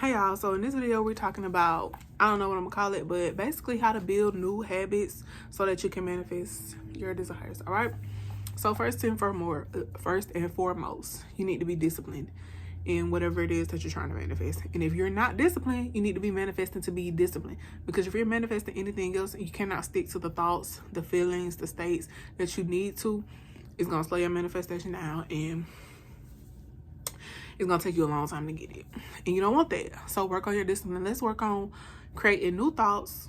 Hey y'all, so in this video we're talking about, I don't know what I'm gonna call it, but basically how to build new habits so that you can manifest your desires. All right, so first and foremost, you need to be disciplined in whatever it is that you're trying to manifest. And if you're not disciplined, you need to be manifesting to be disciplined, because if you're manifesting anything else, you cannot stick to the thoughts, the feelings, the states that you need to. It's gonna slow your manifestation down, and it's gonna take you a long time to get it, and you don't want that. So work on your discipline. Let's work on creating new thoughts,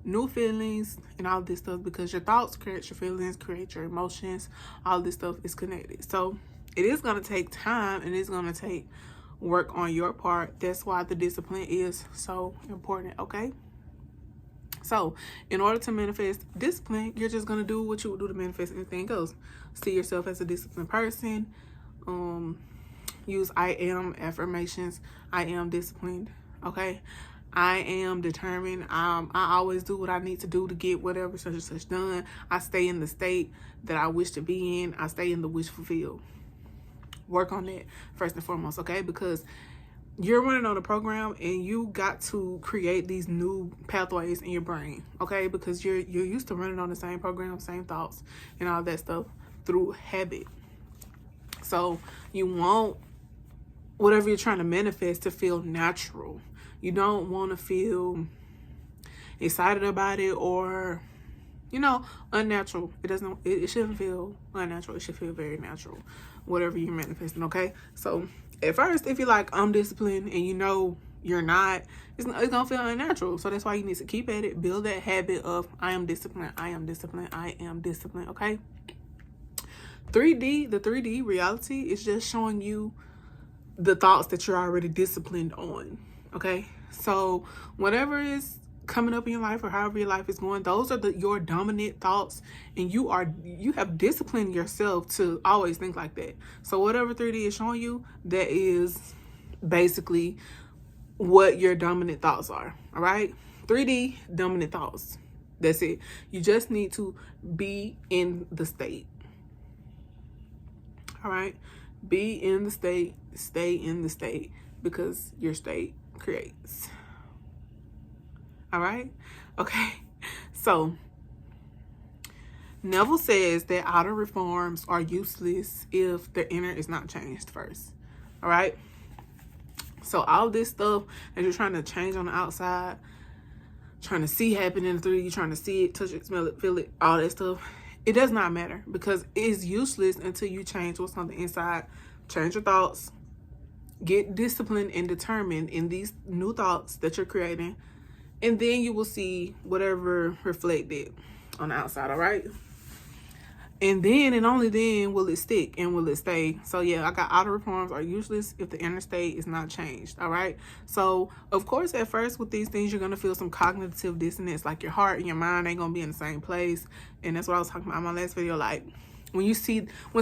new feelings, and all this stuff, because your thoughts create your feelings, create your emotions. All this stuff is connected. So it is gonna take time, and it's gonna take work on your part. That's why the discipline is so important. Okay, so in order to manifest discipline, you're just gonna do what you would do to manifest anything else. See yourself as a disciplined person. Use I am affirmations. I am disciplined. Okay, I am determined. I always do what I need to do to get whatever such and such done. I stay in the state that I wish to be in. I stay in the wish fulfilled. Work on that first and foremost, okay? Because you're running on a program, and you got to create these new pathways in your brain, okay? Because you're used to running on the same program, same thoughts, and all that stuff through habit. So you want whatever you're trying to manifest to feel natural. You don't want to feel excited about it or, unnatural. It shouldn't feel unnatural. It should feel very natural, whatever you're manifesting, okay? So at first, if you're like, I'm disciplined, and you're not, it's gonna feel unnatural. So that's why you need to keep at it. Build that habit of I am disciplined, I am disciplined, I am disciplined, okay? The 3D reality is just showing you the thoughts that you're already disciplined on, okay? So whatever is coming up in your life, or however your life is going, those are your dominant thoughts, and you have disciplined yourself to always think like that. So whatever 3D is showing you, that is basically what your dominant thoughts are. All right, 3D dominant thoughts. That's it. You just need to be in the state. All right, be in the state, stay in the state, because your state creates. All right, okay. So Neville says that outer reforms are useless if the inner is not changed first. All right, so all this stuff that you're trying to change on the outside, trying to see happen in the 3D, trying to see it, touch it, smell it, feel it, all that stuff, it does not matter, because it's useless until you change what's on the inside. Change your thoughts, get disciplined and determined in these new thoughts that you're creating, and then you will see whatever reflected on the outside. All right, and then and only then will it stick and will it stay. So yeah, I got outer reforms are useless if the inner state is not changed. All right, so of course at first with these things you're gonna feel some cognitive dissonance, like your heart and your mind ain't gonna be in the same place. And that's what I was talking about in my last video. Like when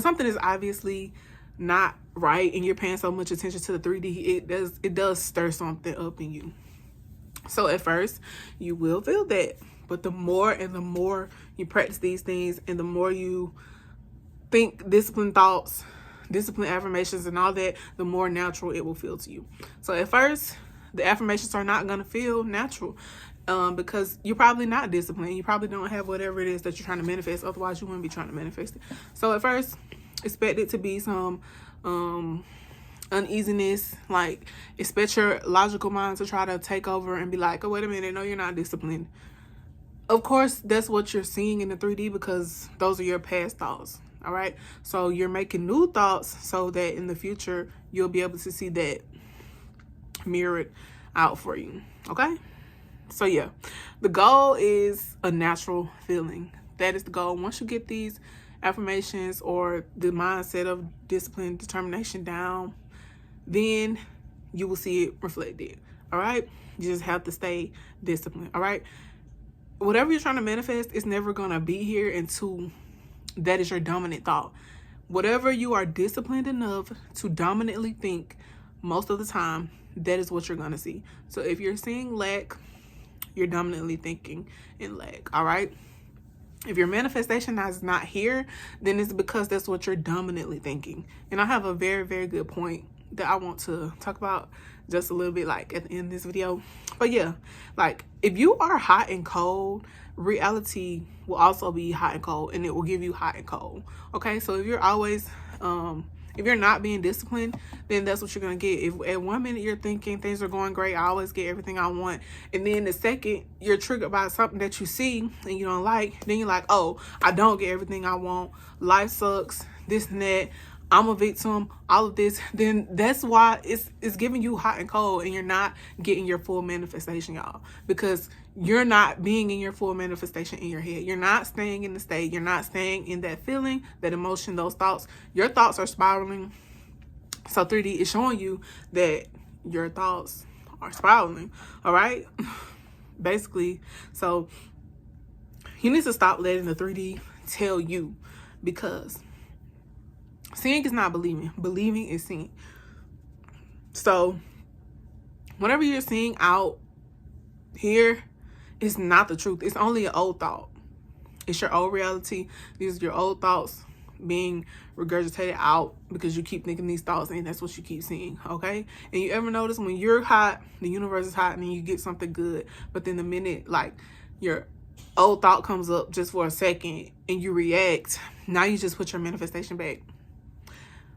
something is obviously not right and you're paying so much attention to the 3D, it does stir something up in you. So at first you will feel that, but the more and the more you practice these things, and the more you think disciplined thoughts, disciplined affirmations and all that, the more natural it will feel to you. So at first the affirmations are not going to feel natural, because you're probably not disciplined. You probably don't have whatever it is that you're trying to manifest. Otherwise you wouldn't be trying to manifest it. So at first expect it to be some uneasiness. Like, expect your logical mind to try to take over and be like, oh, wait a minute, no, you're not disciplined. Of course that's what you're seeing in the 3D, because those are your past thoughts. All right, so you're making new thoughts so that in the future you'll be able to see that mirrored out for you. Okay, so yeah, the goal is a natural feeling. That is the goal. Once you get these affirmations or the mindset of discipline, determination down, then you will see it reflected. All right, you just have to stay disciplined. All right, whatever you're trying to manifest is never gonna be here until that is your dominant thought. Whatever you are disciplined enough to dominantly think most of the time, that is what you're gonna see. So if you're seeing lack, you're dominantly thinking in lack. All right, if your manifestation is not here, then it's because that's what you're dominantly thinking. And I have a very, very good point that I want to talk about just a little bit, like at the end of this video. But yeah, like if you are hot and cold, reality will also be hot and cold, and it will give you hot and cold. Okay, so if you're always if you're not being disciplined, then that's what you're gonna get. If at 1 minute you're thinking things are going great, I always get everything I want, and then the second you're triggered by something that you see and you don't like, then you're like, oh, I don't get everything I want, life sucks, this and that, I'm a victim, all of this. Then that's why it's giving you hot and cold, and you're not getting your full manifestation, y'all, because you're not being in your full manifestation in your head. You're not staying in the state. You're not staying in that feeling, that emotion, those thoughts. Your thoughts are spiraling. So 3D is showing you that your thoughts are spiraling. All right, basically. So you need to stop letting the 3D tell you, because seeing is not believing. Believing is seeing. So whatever you're seeing out here is not the truth. It's only an old thought. It's your old reality. These are your old thoughts being regurgitated out because you keep thinking these thoughts, and that's what you keep seeing. Okay? And you ever notice when you're hot, the universe is hot, and then you get something good, but then the minute like your old thought comes up just for a second and you react, now you just put your manifestation back.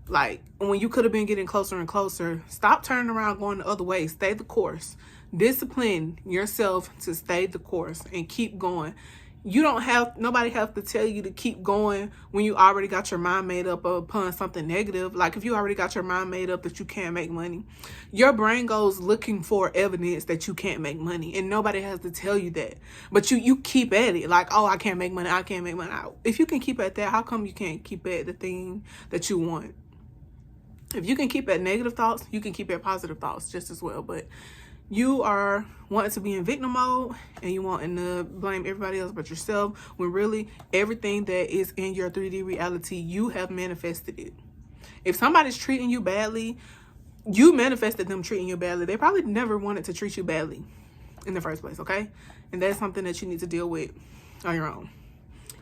Like when you could have been getting closer and closer, stop turning around going the other way. Stay the course. Discipline yourself to stay the course and keep going. You don't have, nobody have to tell you to keep going when you already got your mind made up upon something negative. Like if you already got your mind made up that you can't make money, your brain goes looking for evidence that you can't make money, and nobody has to tell you that. But you keep at it like, oh, I can't make money. I can't make money. If you can keep at that, how come you can't keep at the thing that you want? If you can keep at negative thoughts, you can keep at positive thoughts just as well. But you are wanting to be in victim mode, and you wanting to blame everybody else but yourself, when really everything that is in your 3D reality, you have manifested it. If somebody's treating you badly, you manifested them treating you badly. They probably never wanted to treat you badly in the first place, okay? And that's something that you need to deal with on your own.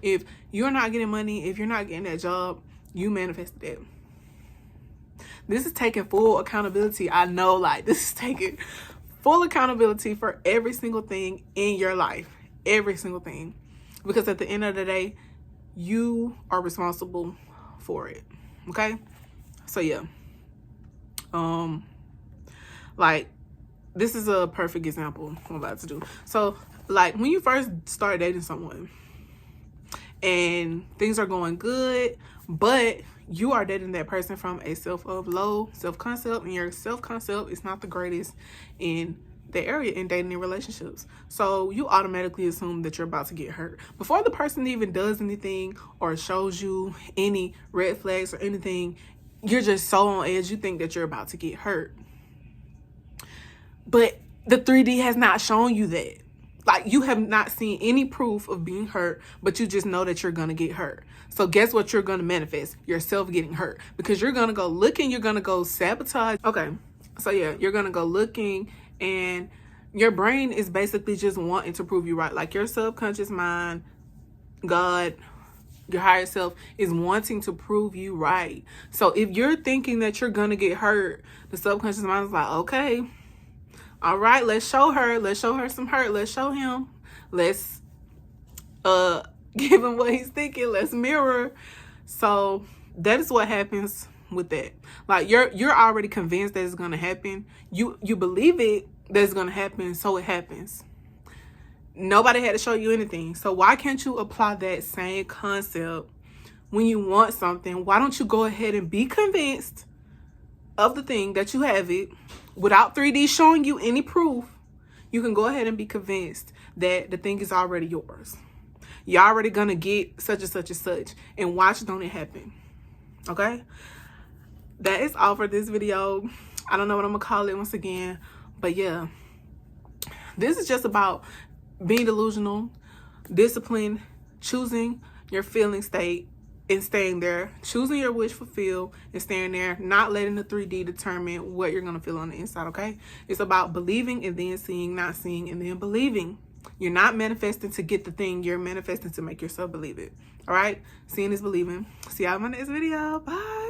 If you're not getting money, if you're not getting that job, you manifested it. This is taking full accountability. I know, like, this is taking full accountability for every single thing in your life. Every single thing. Because at the end of the day, you are responsible for it. Okay? So, yeah. Like, this is a perfect example I'm about to do. So, like, when you first start dating someone and things are going good, but you are dating that person from a low self-concept, and your self-concept is not the greatest in the area in dating and relationships. So you automatically assume that you're about to get hurt. Before the person even does anything or shows you any red flags or anything, you're just so on edge, you think that you're about to get hurt. But the 3D has not shown you that. Like, you have not seen any proof of being hurt, but you just know that you're going to get hurt. So guess what you're going to manifest? Yourself getting hurt. Because you're going to go looking, you're going to go sabotage. Okay, so yeah, you're going to go looking, and your brain is basically just wanting to prove you right. Like your subconscious mind, God, your higher self is wanting to prove you right. So if you're thinking that you're going to get hurt, the subconscious mind is like, okay, all right, let's show her. Let's show her some hurt. Let's show him. Let's give him what he's thinking. Let's mirror. So that is what happens with that. Like you're already convinced that it's gonna happen. You believe it that it's gonna happen, so it happens. Nobody had to show you anything. So why can't you apply that same concept when you want something? Why don't you go ahead and be convinced of the thing that you have it without 3D showing you any proof? You can go ahead and be convinced that the thing is already yours. You're already gonna get such and such and such, and watch don't it happen. Okay, that is all for this video. I don't know what I'm gonna call it once again, but yeah, this is just about being delusional, discipline, choosing your feeling state and staying there, choosing your wish fulfilled and staying there, not letting the 3D determine what you're gonna feel on the inside. Okay, it's about believing and then seeing, not seeing and then believing. You're not manifesting to get the thing, you're manifesting to make yourself believe it. All right, seeing is believing. See y'all in my next video. Bye.